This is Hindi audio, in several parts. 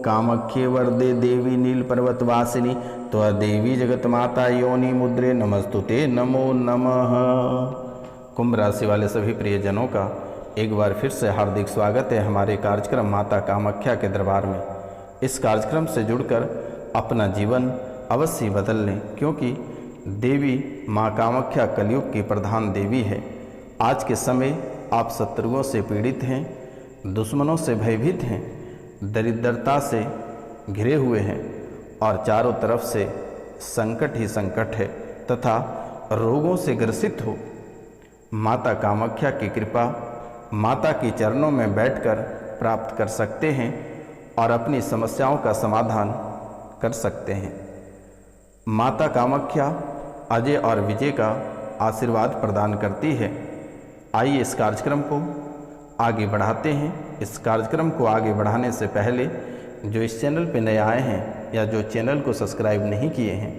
कामख्ये वरदे देवी नीलपर्वतवासिनी त्वदेवी जगतमाता योनि मुद्रे नमस्तुते नमो नमः। कुंभ राशि वाले सभी प्रियजनों का एक बार फिर से हार्दिक स्वागत है हमारे कार्यक्रम माता कामाख्या के दरबार में। इस कार्यक्रम से जुड़कर अपना जीवन अवश्य बदल लें, क्योंकि देवी माँ कामाख्या कलयुग की प्रधान देवी है। आज के समय आप शत्रुओं से पीड़ित हैं, दुश्मनों से भयभीत हैं, दरिद्रता से घिरे हुए हैं और चारों तरफ से संकट ही संकट है तथा रोगों से ग्रसित हो। माता कामाख्या की कृपा माता के चरणों में बैठकर प्राप्त कर सकते हैं और अपनी समस्याओं का समाधान कर सकते हैं। माता कामाख्या अजय और विजय का आशीर्वाद प्रदान करती है। आइए इस कार्यक्रम को आगे बढ़ाते हैं। इस कार्यक्रम को आगे बढ़ाने से पहले जो इस चैनल पर नए आए हैं या जो चैनल को सब्सक्राइब नहीं किए हैं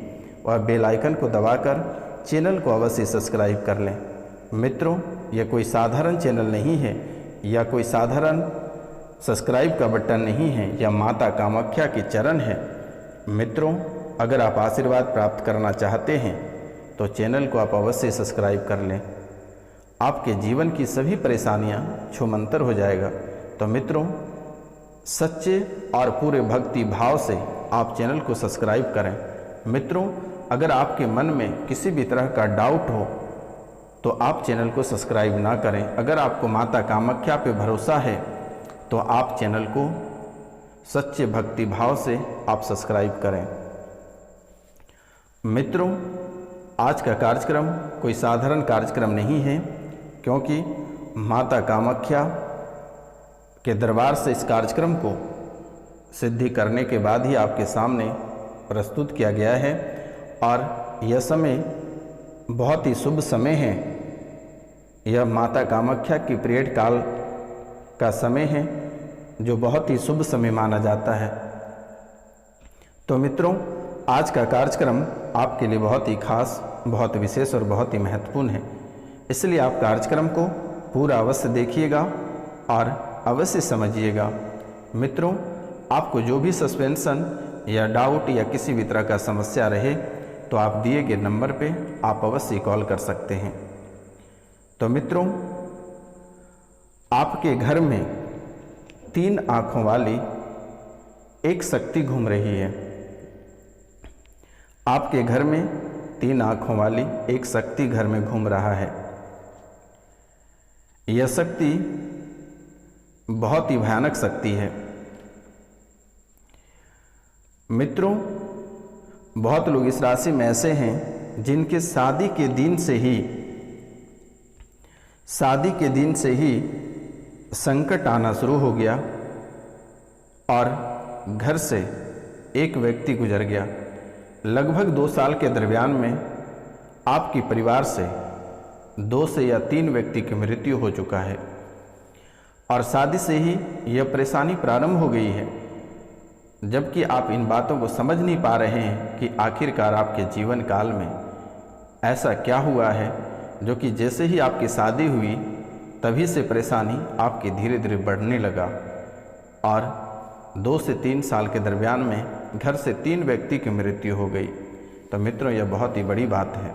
वह बेल आइकन को दबाकर चैनल को अवश्य सब्सक्राइब कर लें। मित्रों, यह कोई साधारण चैनल नहीं है या कोई साधारण सब्सक्राइब का बटन नहीं है, यह माता कामाख्या के चरण है। मित्रों, अगर आप आशीर्वाद प्राप्त करना चाहते हैं तो चैनल को आप अवश्य सब्सक्राइब कर लें। आपके जीवन की सभी परेशानियां छूमंतर हो जाएगा। तो मित्रों, सच्चे और पूरे भक्ति भाव से आप चैनल को सब्सक्राइब करें। मित्रों, अगर आपके मन में किसी भी तरह का डाउट हो तो आप चैनल को सब्सक्राइब ना करें। अगर आपको माता कामाख्या पे भरोसा है तो आप चैनल को सच्चे भक्ति भाव से आप सब्सक्राइब करें। मित्रों, आज का कार्यक्रम कोई साधारण कार्यक्रम नहीं है, क्योंकि माता कामाख्या के दरबार से इस कार्यक्रम को सिद्धि करने के बाद ही आपके सामने प्रस्तुत किया गया है। और यह समय बहुत ही शुभ समय है। यह माता कामाख्या की पीरियड काल का समय है, जो बहुत ही शुभ समय माना जाता है। तो मित्रों, आज का कार्यक्रम आपके लिए बहुत ही खास, बहुत विशेष और बहुत ही महत्वपूर्ण है। इसलिए आप कार्यक्रम को पूरा अवश्य देखिएगा और अवश्य समझिएगा। मित्रों, आपको जो भी सस्पेंशन या डाउट या किसी भी तरह का समस्या रहे तो आप दिए गए नंबर पे आप अवश्य कॉल कर सकते हैं। तो मित्रों, आपके घर में 3 आँखों वाली एक शक्ति घूम रही है। आपके घर में 3 आँखों वाली एक शक्ति घर में घूम रहा है। यह शक्ति बहुत ही भयानक शक्ति है। मित्रों, बहुत लोग इस राशि में ऐसे हैं जिनके शादी के दिन से ही संकट आना शुरू हो गया और घर से एक व्यक्ति गुजर गया। लगभग 2 साल के दरमियान में आपके परिवार से 2 से या 3 व्यक्ति की मृत्यु हो चुका है और शादी से ही यह परेशानी प्रारंभ हो गई है। जबकि आप इन बातों को समझ नहीं पा रहे हैं कि आखिरकार आपके जीवन काल में ऐसा क्या हुआ है, जो कि जैसे ही आपकी शादी हुई तभी से परेशानी आपकी धीरे धीरे बढ़ने लगा और 2 से 3 साल के दरमियान में घर से 3 व्यक्ति की मृत्यु हो गई। तो मित्रों, यह बहुत ही बड़ी बात है।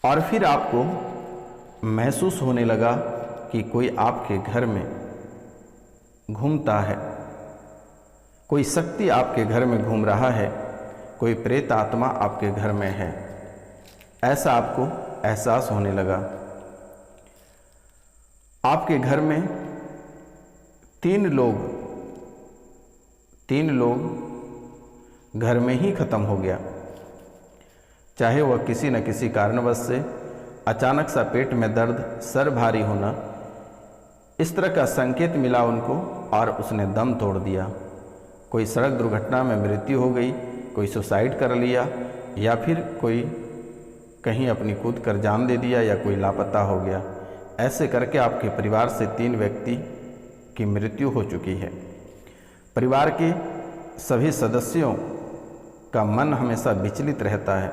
और फिर आपको महसूस होने लगा कि कोई आपके घर में घूमता है, कोई शक्ति आपके घर में घूम रहा है, कोई प्रेत आत्मा आपके घर में है, ऐसा आपको एहसास होने लगा। आपके घर में 3 लोग घर में ही खत्म हो गया। चाहे वह किसी न किसी कारणवश से अचानक सा पेट में दर्द, सर भारी होना, इस तरह का संकेत मिला उनको और उसने दम तोड़ दिया। कोई सड़क दुर्घटना में मृत्यु हो गई, कोई सुसाइड कर लिया या फिर कोई कहीं अपनी कूद कर जान दे दिया या कोई लापता हो गया। ऐसे करके आपके परिवार से 3 व्यक्ति की मृत्यु हो चुकी है। परिवार के सभी सदस्यों का मन हमेशा विचलित रहता है।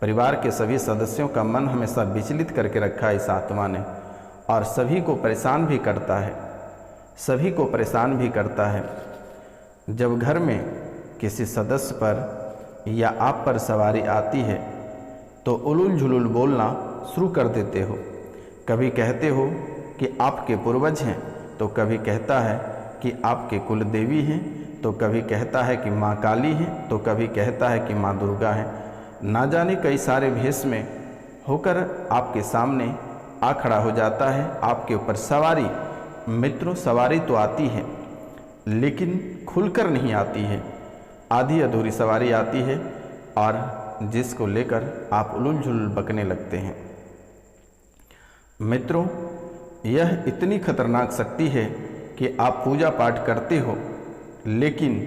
परिवार के सभी सदस्यों का मन हमेशा विचलित करके रखा है इस आत्मा ने और सभी को परेशान भी करता है। सभी को परेशान भी करता है। जब घर में किसी सदस्य पर या आप पर सवारी आती है तो उलूल झुलूल बोलना शुरू कर देते हो। कभी कहते हो कि आपके पूर्वज हैं, तो कभी कहता है कि आपके कुल देवी हैं, तो कभी कहता है कि माँ काली हैं, तो कभी कहता है कि माँ दुर्गा हैं। ना जाने कई सारे भेष में होकर आपके सामने आ खड़ा हो जाता है, आपके ऊपर सवारी। मित्रों, सवारी तो आती है लेकिन खुलकर नहीं आती है, आधी अधूरी सवारी आती है और जिसको लेकर आप उलूल झुलूल बकने लगते हैं। मित्रों, यह इतनी खतरनाक शक्ति है कि आप पूजा पाठ करते हो लेकिन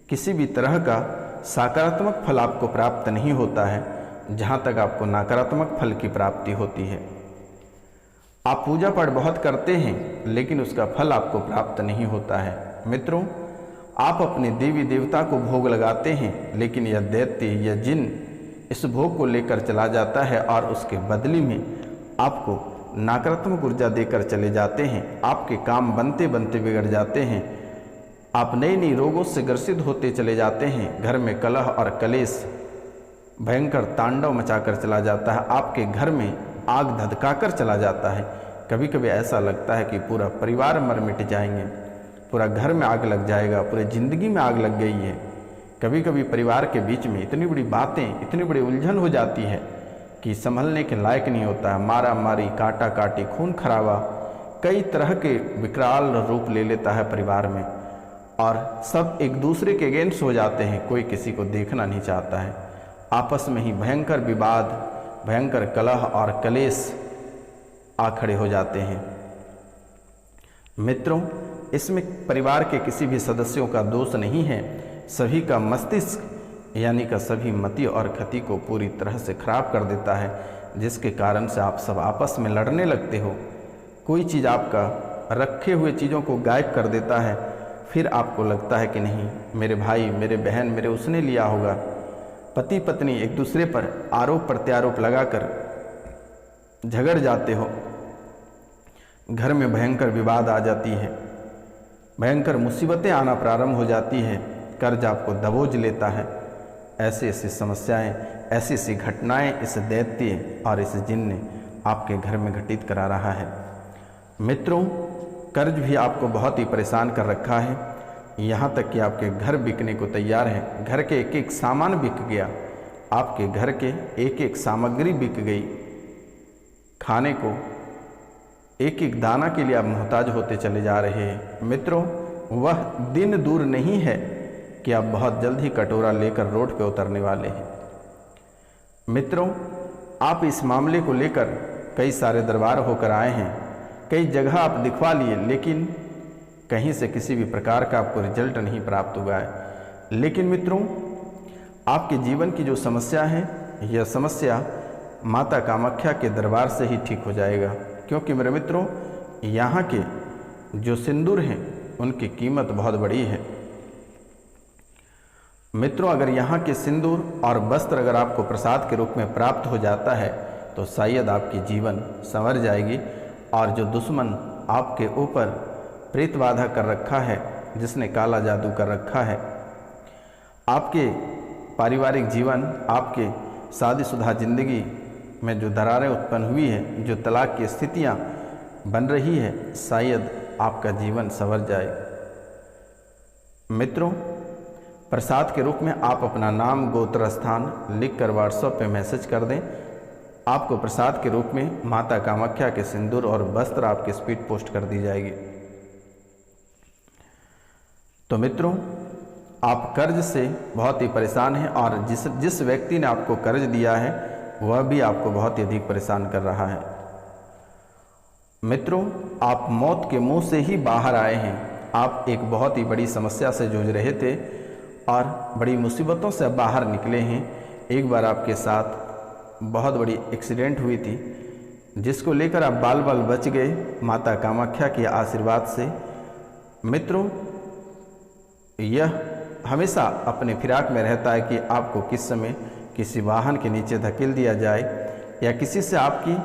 किसी भी तरह का सकारात्मक फल आपको प्राप्त नहीं होता है, जहाँ तक आपको नकारात्मक फल की प्राप्ति होती है। आप पूजा पाठ बहुत करते हैं लेकिन उसका फल आपको प्राप्त नहीं होता है। मित्रों, आप अपने देवी देवता को भोग लगाते हैं लेकिन यह दैत्य या जिन इस भोग को लेकर चला जाता है और उसके बदले में आपको नकारात्मक ऊर्जा देकर चले जाते हैं। आपके काम बनते बनते बिगड़ जाते हैं, आप नई नई रोगों से ग्रसित होते चले जाते हैं। घर में कलह और कलेश भयंकर तांडव मचाकर चला जाता है, आपके घर में आग धधकाकर चला जाता है। कभी कभी ऐसा लगता है कि पूरा परिवार मर मिट जाएंगे, पूरा घर में आग लग जाएगा, पूरी ज़िंदगी में आग लग गई है। कभी कभी परिवार के बीच में इतनी बड़ी बातें, इतनी बड़ी उलझन हो जाती है कि संभलने के लायक नहीं होता है। मारा मारी, काटा काटी, खून खराबा, कई तरह के विकराल रूप ले लेता है परिवार में और सब एक दूसरे के अगेंस्ट हो जाते हैं, कोई किसी को देखना नहीं चाहता है। आपस में ही भयंकर विवाद, भयंकर कलह और कलेश आ खड़े हो जाते हैं। मित्रों, इसमें परिवार के किसी भी सदस्यों का दोष नहीं है, सभी का मस्तिष्क यानी का सभी मति और खति को पूरी तरह से खराब कर देता है, जिसके कारण से आप सब आपस में लड़ने लगते हो। कोई चीज़ आपका रखे हुए चीज़ों को गायब कर देता है, फिर आपको लगता है कि नहीं, मेरे भाई, मेरे बहन, मेरे उसने लिया होगा। पति पत्नी एक दूसरे पर आरोप प्रत्यारोप लगाकर झगड़ जाते हो, घर में भयंकर विवाद आ जाती है, भयंकर मुसीबतें आना प्रारंभ हो जाती है, कर्ज आपको दबोच लेता है। ऐसी ऐसी समस्याएं, ऐसी ऐसी घटनाएं इस दैत्य और इस जिन ने आपके घर में घटित करा रहा है। मित्रों, कर्ज भी आपको बहुत ही परेशान कर रखा है, यहाँ तक कि आपके घर बिकने को तैयार है। घर के एक एक सामान बिक गया, आपके घर के एक एक सामग्री बिक गई, खाने को एक एक दाना के लिए आप मोहताज होते चले जा रहे हैं। मित्रों, वह दिन दूर नहीं है कि आप बहुत जल्द ही कटोरा लेकर रोड पर उतरने वाले हैं। मित्रों, आप इस मामले को लेकर कई सारे दरबार होकर आए हैं, कई जगह आप दिखवा लिए, लेकिन कहीं से किसी भी प्रकार का आपको रिजल्ट नहीं प्राप्त हुआ है। लेकिन मित्रों, आपके जीवन की जो समस्या है, यह समस्या माता कामाख्या के दरबार से ही ठीक हो जाएगा, क्योंकि मेरे मित्रों, यहाँ के जो सिंदूर हैं उनकी कीमत बहुत बड़ी है। मित्रों, अगर यहाँ के सिंदूर और वस्त्र अगर आपको प्रसाद के रूप में प्राप्त हो जाता है तो शायद आपकी जीवन संवर जाएगी और जो दुश्मन आपके ऊपर प्रेत बाधा कर रखा है, जिसने काला जादू कर रखा है, आपके पारिवारिक जीवन, आपके शादीशुदा जिंदगी में जो दरारें उत्पन्न हुई है, जो तलाक की स्थितियाँ बन रही है, शायद आपका जीवन संवर जाए। मित्रों, प्रसाद के रूप में आप अपना नाम, गोत्र, स्थान लिखकर व्हाट्सएप पे मैसेज कर दें। आपको प्रसाद के रूप में माता कामाख्या के सिंदूर और वस्त्र आपकी स्पीड पोस्ट कर दी जाएगी। तो मित्रों, आप कर्ज से बहुत ही परेशान हैं और जिस व्यक्ति ने आपको कर्ज दिया है वह भी आपको बहुत ही अधिक परेशान कर रहा है। मित्रों, आप मौत के मुंह से ही बाहर आए हैं। आप एक बहुत ही बड़ी समस्या से जूझ रहे थे और बड़ी मुसीबतों से बाहर निकले हैं। एक बार आपके साथ बहुत बड़ी एक्सीडेंट हुई थी, जिसको लेकर आप बाल बाल बच गए माता कामाख्या के आशीर्वाद से। मित्रों, यह हमेशा अपने फिराक में रहता है कि आपको किस समय किसी वाहन के नीचे धकेल दिया जाए या किसी से आपकी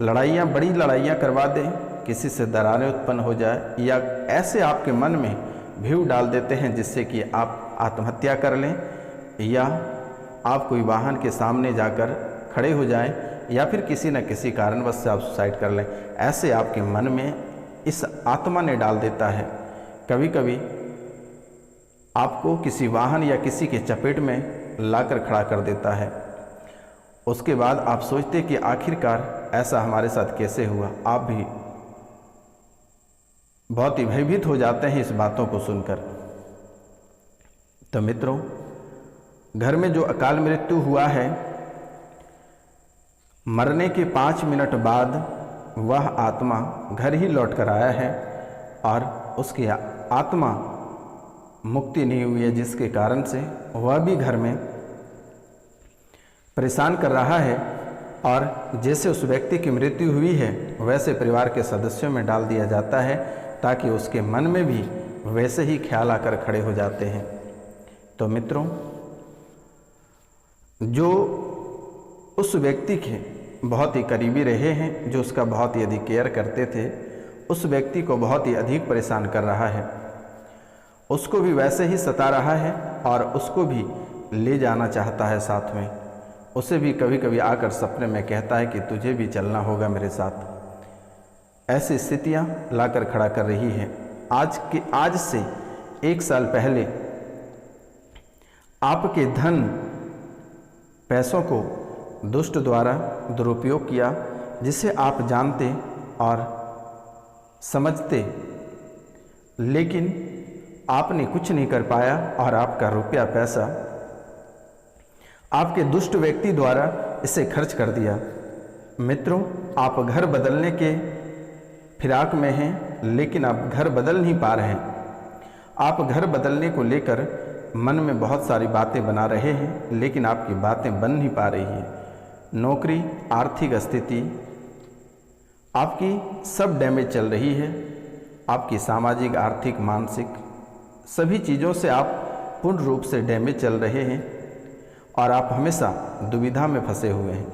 लड़ाइयाँ, बड़ी लड़ाइयाँ करवा दें किसी से दरारें उत्पन्न हो जाए, या ऐसे आपके मन में भीव डाल देते हैं जिससे कि आप आत्महत्या कर लें, या आप कोई वाहन के सामने जाकर खड़े हो जाएं, या फिर किसी न किसी कारणवश से आप सुसाइड कर लें। ऐसे आपके मन में इस आत्मा ने डाल देता है। कभी कभी आपको किसी वाहन या किसी के चपेट में लाकर खड़ा कर देता है। उसके बाद आप सोचते कि आखिरकार ऐसा हमारे साथ कैसे हुआ। आप भी बहुत ही भयभीत हो जाते हैं इस बातों को सुनकर। तो मित्रों, घर में जो अकाल मृत्यु हुआ है, मरने के 5 मिनट बाद वह आत्मा घर ही लौट कर आया है और उसकी आत्मा मुक्ति नहीं हुई है, जिसके कारण से वह भी घर में परेशान कर रहा है। और जैसे उस व्यक्ति की मृत्यु हुई है वैसे परिवार के सदस्यों में डाल दिया जाता है, ताकि उसके मन में भी वैसे ही ख्याल आकर खड़े हो जाते हैं। तो मित्रों, जो उस व्यक्ति के बहुत ही करीबी रहे हैं, जो उसका बहुत ही अधिक केयर करते थे, उस व्यक्ति को बहुत ही अधिक परेशान कर रहा है, उसको भी वैसे ही सता रहा है और उसको भी ले जाना चाहता है साथ में। उसे भी कभी कभी आकर सपने में कहता है कि तुझे भी चलना होगा मेरे साथ। ऐसी स्थितियां लाकर खड़ा कर रही है। आज से 1 साल पहले आपके धन पैसों को दुष्ट द्वारा दुरुपयोग किया, जिसे आप जानते और समझते, लेकिन आपने कुछ नहीं कर पाया और आपका रुपया पैसा आपके दुष्ट व्यक्ति द्वारा इसे खर्च कर दिया। मित्रों, आप घर बदलने के फिराक में हैं, लेकिन आप घर बदल नहीं पा रहे हैं। आप घर बदलने को लेकर मन में बहुत सारी बातें बना रहे हैं, लेकिन आपकी बातें बन नहीं पा रही हैं। नौकरी, आर्थिक स्थिति आपकी सब डैमेज चल रही है। आपकी सामाजिक, आर्थिक, मानसिक सभी चीज़ों से आप पूर्ण रूप से डैमेज चल रहे हैं और आप हमेशा दुविधा में फंसे हुए हैं।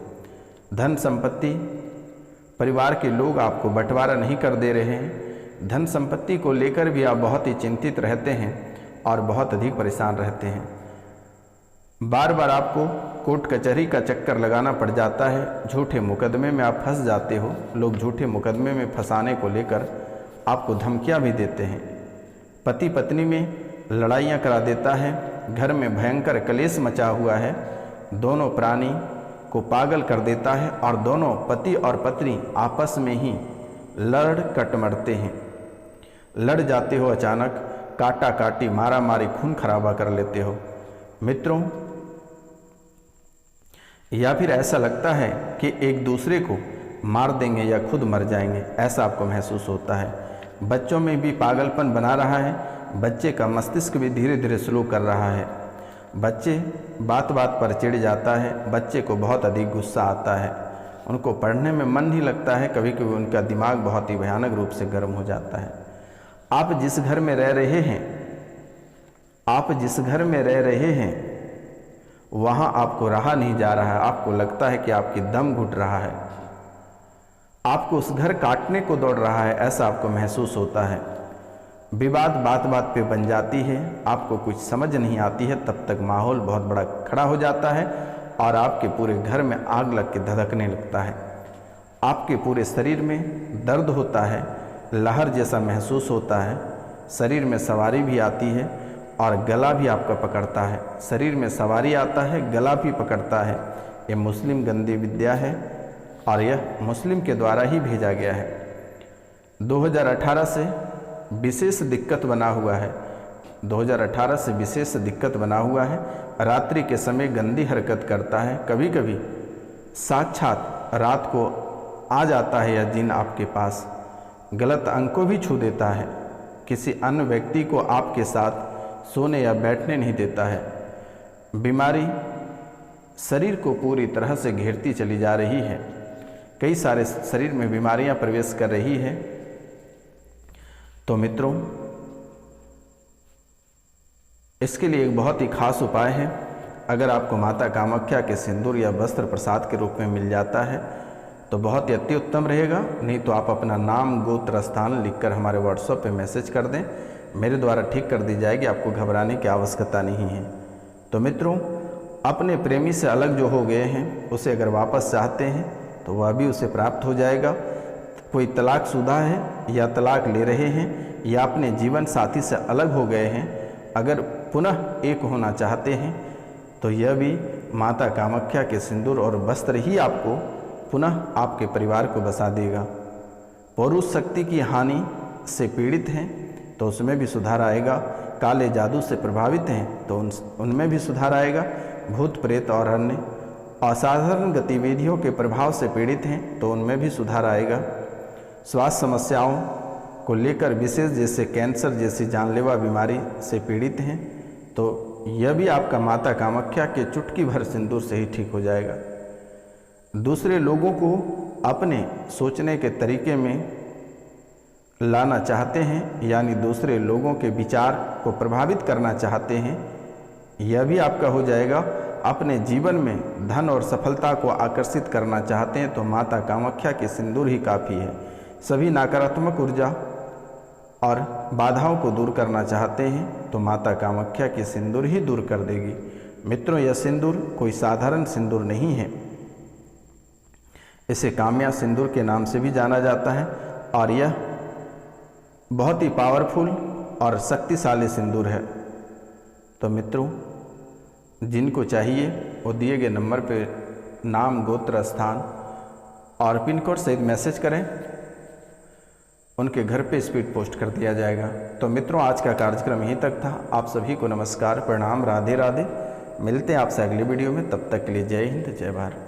धन संपत्ति, परिवार के लोग आपको बंटवारा नहीं कर दे रहे हैं। धन संपत्ति को लेकर भी आप बहुत ही चिंतित रहते हैं और बहुत अधिक परेशान रहते हैं। बार बार आपको कोर्ट कचहरी का चक्कर लगाना पड़ जाता है। झूठे मुकदमे में आप फंस जाते हो। लोग झूठे मुकदमे में फंसाने को लेकर आपको धमकियां भी देते हैं। पति पत्नी में लड़ाइयाँ करा देता है। घर में भयंकर कलेश मचा हुआ है। दोनों प्राणी को पागल कर देता है और दोनों पति और पत्नी आपस में ही लड़ कट मरते हैं। लड़ जाते हो, अचानक काटा काटी, मारा मारी, खून खराबा कर लेते हो मित्रों। या फिर ऐसा लगता है कि एक दूसरे को मार देंगे या खुद मर जाएंगे, ऐसा आपको महसूस होता है। बच्चों में भी पागलपन बना रहा है। बच्चे का मस्तिष्क भी धीरे धीरे स्लो कर रहा है। बच्चे बात बात पर चिढ़ जाता है। बच्चे को बहुत अधिक गुस्सा आता है। उनको पढ़ने में मन नहीं लगता है। कभी कभी उनका दिमाग बहुत ही भयानक रूप से गर्म हो जाता है। आप जिस घर में रह रहे हैं वहाँ आपको रहा नहीं जा रहा है। आपको लगता है कि आपकी दम घुट रहा है। आपको उस घर काटने को दौड़ रहा है, ऐसा आपको महसूस होता है। विवाद बात बात पे बन जाती है। आपको कुछ समझ नहीं आती है। तब तक माहौल बहुत बड़ा खड़ा हो जाता है और आपके पूरे घर में आग लग के धधकने लगता है। आपके पूरे शरीर में दर्द होता है, लहर जैसा महसूस होता है। शरीर में सवारी भी आती है और गला भी आपका पकड़ता है। शरीर में सवारी आता है, गला भी पकड़ता है। ये मुस्लिम गंदी विद्या है और यह मुस्लिम के द्वारा ही भेजा गया है। 2018 से विशेष दिक्कत बना हुआ है। 2018 से विशेष दिक्कत बना हुआ है। रात्रि के समय गंदी हरकत करता है। कभी कभी साक्षात रात को आ जाता है यह जिन आपके पास। गलत अंक को भी छू देता है। किसी अन्य व्यक्ति को आपके साथ सोने या बैठने नहीं देता है। बीमारी शरीर को पूरी तरह से घेरती चली जा रही है। कई सारे शरीर में बीमारियां प्रवेश कर रही है। तो मित्रों, इसके लिए एक बहुत ही खास उपाय है। अगर आपको माता कामाख्या के सिंदूर या वस्त्र प्रसाद के रूप में मिल जाता है तो बहुत ही अति उत्तम रहेगा। नहीं तो आप अपना नाम, गोत्र, स्थान लिखकर हमारे व्हाट्सएप पे मैसेज कर दें, मेरे द्वारा ठीक कर दी जाएगी, आपको घबराने की आवश्यकता नहीं है। तो मित्रों, अपने प्रेमी से अलग जो हो गए हैं उसे अगर वापस चाहते हैं तो वह भी उसे प्राप्त हो जाएगा। कोई तलाकशुदा है या तलाक ले रहे हैं या अपने जीवन साथी से अलग हो गए हैं, अगर पुनः एक होना चाहते हैं तो यह भी माता कामाख्या के सिंदूर और वस्त्र ही आपको पुनः आपके परिवार को बसा देगा। पौरुष शक्ति की हानि से पीड़ित हैं तो उसमें भी सुधार आएगा। काले जादू से प्रभावित हैं तो उनमें भी सुधार आएगा। भूत प्रेत और अन्य असाधारण गतिविधियों के प्रभाव से पीड़ित हैं तो उनमें भी सुधार आएगा। स्वास्थ्य समस्याओं को लेकर विशेष, जैसे कैंसर जैसी जानलेवा बीमारी से पीड़ित हैं तो यह भी आपका माता कामाख्या के चुटकी भर सिंदूर से ही ठीक हो जाएगा। दूसरे लोगों को अपने सोचने के तरीके में लाना चाहते हैं, यानी दूसरे लोगों के विचार को प्रभावित करना चाहते हैं, यह भी आपका हो जाएगा। अपने जीवन में धन और सफलता को आकर्षित करना चाहते हैं तो माता कामाख्या के सिंदूर ही काफ़ी है। सभी नकारात्मक ऊर्जा और बाधाओं को दूर करना चाहते हैं तो माता कामाख्या की सिंदूर ही दूर कर देगी। मित्रों, यह सिंदूर कोई साधारण सिंदूर नहीं है, इसे काम्या सिंदूर के नाम से भी जाना जाता है और यह बहुत ही पावरफुल और शक्तिशाली सिंदूर है। तो मित्रों, जिनको चाहिए वो दिए गए नंबर पर नाम, गोत्र, स्थान और पिन कोड सहित मैसेज करें, उनके घर पे स्पीड पोस्ट कर दिया जाएगा। तो मित्रों, आज का कार्यक्रम यहीं तक था। आप सभी को नमस्कार, प्रणाम, राधे राधे। मिलते हैं आपसे अगले वीडियो में, तब तक के लिए जय हिंद, जय भारत।